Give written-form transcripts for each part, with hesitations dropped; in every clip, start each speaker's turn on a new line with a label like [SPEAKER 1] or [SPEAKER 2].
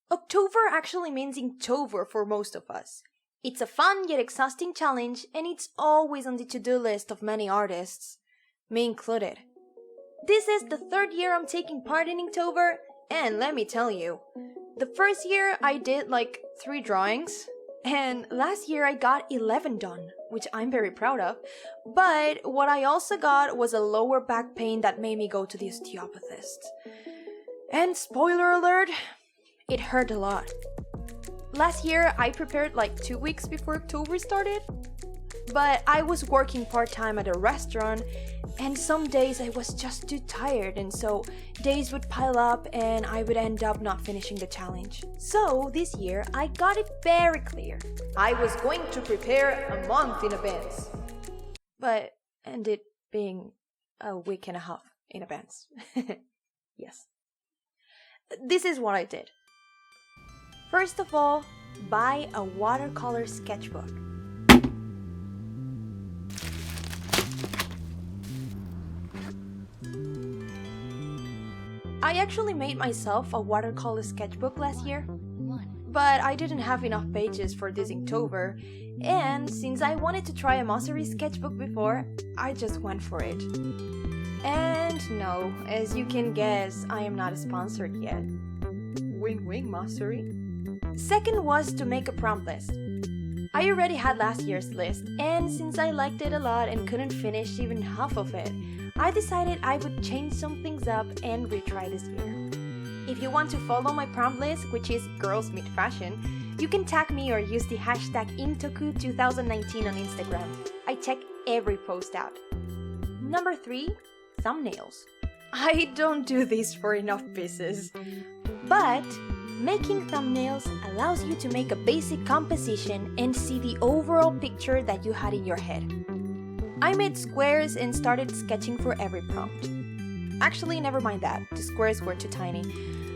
[SPEAKER 1] October actually means Inktober for most of us. It's a fun yet exhausting challenge, and it's always on the to-do list of many artists, me included. This is the third year I'm taking part in Inktober, and let me tell you, the first year I did like 3 drawings, and last year I got 11 done, which I'm very proud of, but what I also got was a lower back pain that made me go to the osteopathist. And spoiler alert, it hurt a lot. Last year I prepared like 2 weeks before October started, but I was working part-time at a restaurant, and some days I was just too tired, and so days would pile up and I would end up not finishing the challenge. So this year I got it very clear. I was going to prepare a month in advance, but ended being a week and a half in advance. Yes. This is what I did. First of all, buy a watercolor sketchbook. I actually made myself a watercolor sketchbook last year, but I didn't have enough pages for this Inktober, and since I wanted to try a Mosseri sketchbook before, I just went for it. And no, as you can guess, I am not sponsored yet. Wing wing, Mosseri. Second was to make a prompt list. I already had last year's list, and since I liked it a lot and couldn't finish even half of it, I decided I would change some things up and retry this year. If you want to follow my prompt list, which is Girls Meet Fashion, you can tag me or use the hashtag INKTOBER2019 on Instagram. I check every post out. Number 3, thumbnails. I don't do this for enough pieces, but making thumbnails allows you to make a basic composition and see the overall picture that you had in your head. I made squares and started sketching for every prompt. Actually, never mind that, the squares were too tiny.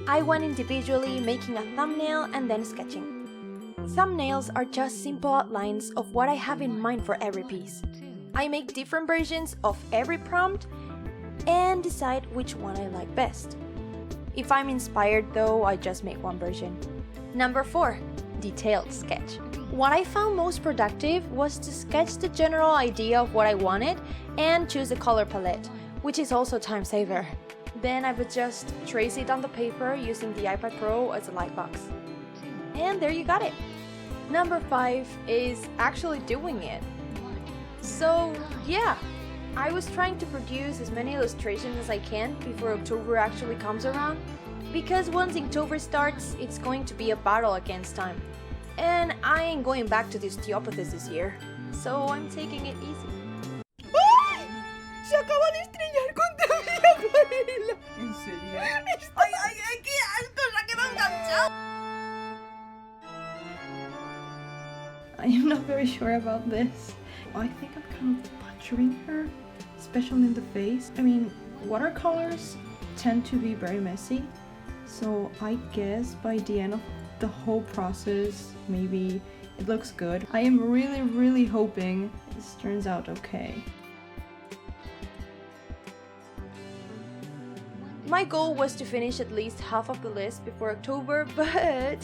[SPEAKER 1] I went individually making a thumbnail and then sketching. Thumbnails are just simple outlines of what I have in mind for every piece. I make different versions of every prompt and decide which one I like best. If I'm inspired though, I just make one version. Number 4, detailed sketch. What I found most productive was to sketch the general idea of what I wanted and choose a color palette, which is also time saver. Then I would just trace it on the paper using the iPad Pro as a lightbox. And there you got it. Number 5 is actually doing it. So yeah, I was trying to produce as many illustrations as I can before October actually comes around, because once Inktober starts, it's going to be a battle against time. And I ain't going back to the osteopathist this year, so I'm taking it easy.
[SPEAKER 2] ¡Ay! ¡Se acaba de estrellar contra mi acuarela! ¿En serio? ¡Ay, qué alto! ¡Se ha quedado enganchado!
[SPEAKER 3] I am not very sure about this. I think I'm kind of butchering her, especially in the face. I mean, watercolors tend to be very messy, so I guess by the end of the whole process, maybe it looks good. I am really hoping this turns out okay.
[SPEAKER 1] My goal was to finish at least half of the list before October, but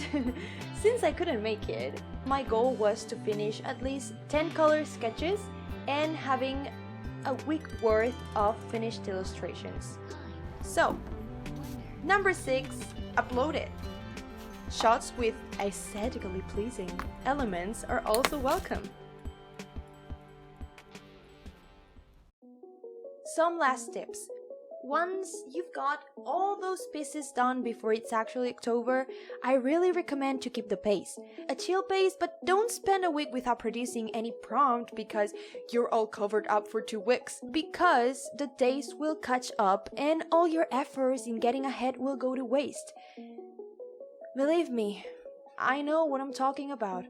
[SPEAKER 1] since I couldn't make it, my goal was to finish at least 10 color sketches and having a week worth of finished illustrations. So, number 6, upload it. Shots with aesthetically pleasing elements are also welcome. Some last tips. Once you've got all those pieces done before it's actually October, I really recommend to keep the pace. A chill pace, but don't spend a week without producing any prompt because you're all covered up for 2 weeks. Because the days will catch up and all your efforts in getting ahead will go to waste. Believe me, I know what I'm talking about.